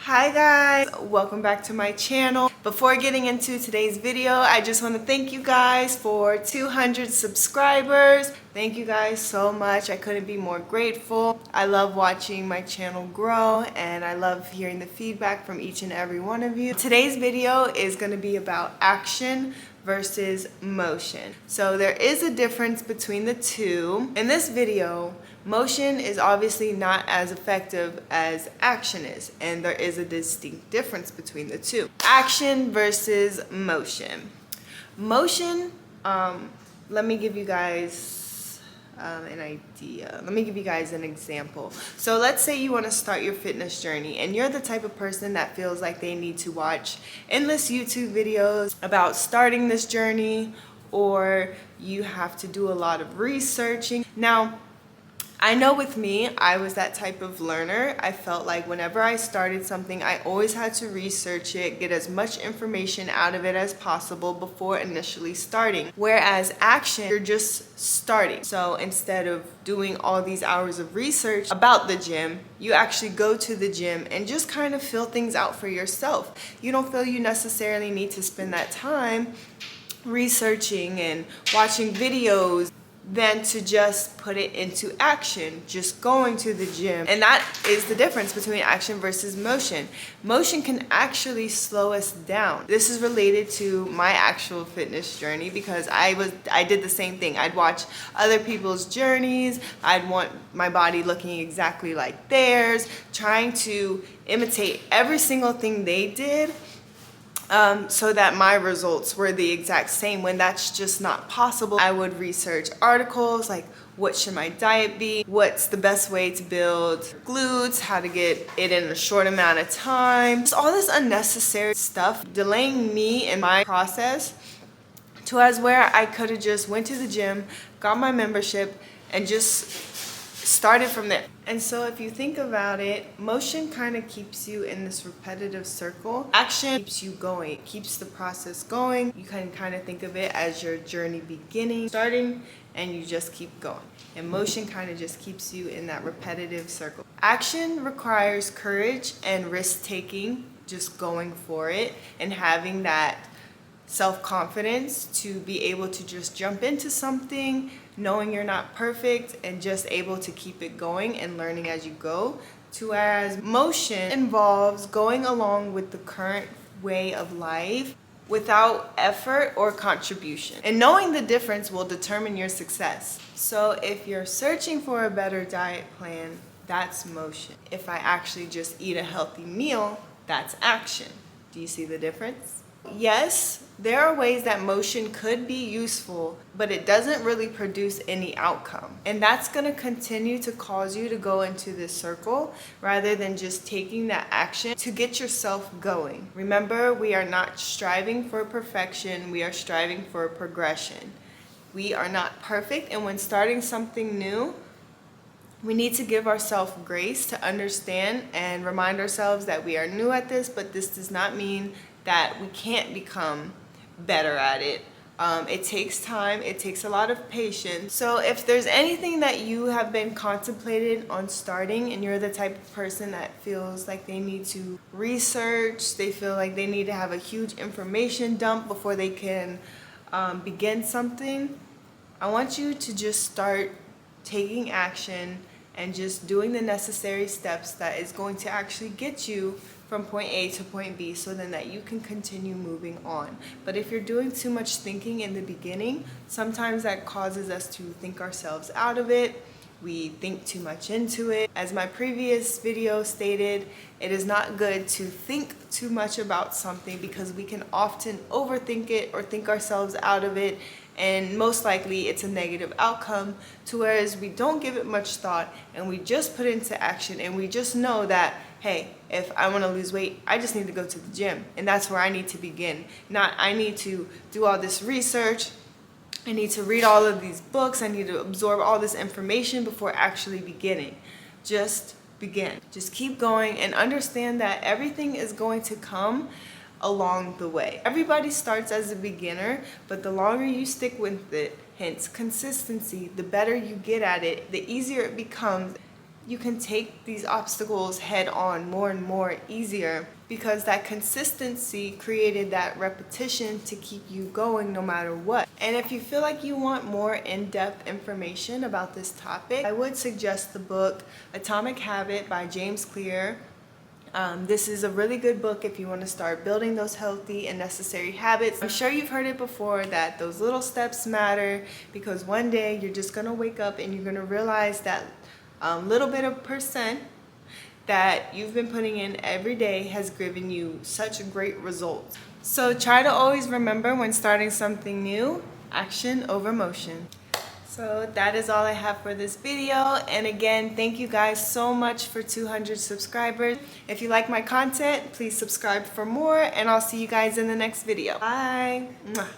Hi guys, welcome back to my channel. Before getting into today's video, I just want to thank you guys for 200 subscribers. Thank you guys so much. I couldn't be more grateful. I love watching my channel grow and I love hearing the feedback from each and every one of you. Today's video is going to be about action versus motion. So there is a difference between the two. In this video, motion is obviously not as effective as action is, and there is a distinct difference between the two. Action versus motion. Motion, let me give you guys an idea. Let me give you guys an example. So let's say you want to start your fitness journey and you're the type of person that feels like they need to watch endless YouTube videos about starting this journey, or you have to do a lot of researching. Now, I know with me, I was that type of learner. I felt like whenever I started something, I always had to research it, get as much information out of it as possible before initially starting. Whereas action, you're just starting. So instead of doing all these hours of research about the gym, you actually go to the gym and just kind of feel things out for yourself. You don't feel you necessarily need to spend that time researching and watching videos than to just put it into action, just going to the gym. And that is the difference between action versus motion. Motion can actually slow us down. This is related to my actual fitness journey because I did the same thing. I'd watch other people's journeys. I'd want my body looking exactly like theirs, trying to imitate every single thing they did. So that my results were the exact same, when that's just not possible. I would research articles like, what should my diet be? What's the best way to build glutes? How to get it in a short amount of time? Just all this unnecessary stuff delaying me in my process to as where I could have just went to the gym, got my membership, and just started from there. And so if you think about it, motion kind of keeps you in this repetitive circle. Action keeps you going, it keeps the process going. You can kind of think of it as your journey beginning, starting, and you just keep going. And motion kind of just keeps you in that repetitive circle. Action requires courage and risk-taking, just going for it and having that self-confidence to be able to just jump into something, knowing you're not perfect and just able to keep it going and learning as you go. Whereas motion involves going along with the current way of life without effort or contribution. And knowing the difference will determine your success. So if you're searching for a better diet plan, that's motion. If I actually just eat a healthy meal, that's action. Do you see the difference? Yes, there are ways that motion could be useful, but it doesn't really produce any outcome. And that's going to continue to cause you to go into this circle rather than just taking that action to get yourself going. Remember, we are not striving for perfection, we are striving for progression. We are not perfect, and when starting something new, we need to give ourselves grace to understand and remind ourselves that we are new at this, but this does not mean that we can't become better at it. It takes time, it takes a lot of patience. So if there's anything that you have been contemplating on starting and you're the type of person that feels like they need to research, they feel like they need to have a huge information dump before they can begin something, I want you to just start taking action and just doing the necessary steps that is going to actually get you from point A to point B, so then that you can continue moving on. But if you're doing too much thinking in the beginning, sometimes that causes us to think ourselves out of it. We think too much into it. As my previous video stated, it is not good to think too much about something because we can often overthink it or think ourselves out of it, and most likely it's a negative outcome, to whereas we don't give it much thought and we just put it into action and we just know that, hey, if I want to lose weight, I just need to go to the gym, and that's where I need to begin. Not I need to do all this research, I need to read all of these books, I need to absorb all this information before actually beginning. Just begin. Just keep going and understand that everything is going to come along the way. Everybody starts as a beginner, but the longer you stick with it, hence consistency, the better you get at it, the easier it becomes. you can take these obstacles head on more and more easier, because that consistency created that repetition to keep you going no matter what. And if you feel like you want more in-depth information about this topic, I would suggest the book Atomic Habit by James Clear. This is a really good book if you want to start building those healthy and necessary habits. I'm sure you've heard it before that those little steps matter, because one day you're just going to wake up and you're going to realize that little bit of percent that you've been putting in every day has given you such great results. So try to always remember, when starting something new, action over motion. So that is all I have for this video. And again, thank you guys so much for 200 subscribers. If you like my content, please subscribe for more, and I'll see you guys in the next video. Bye. Mwah.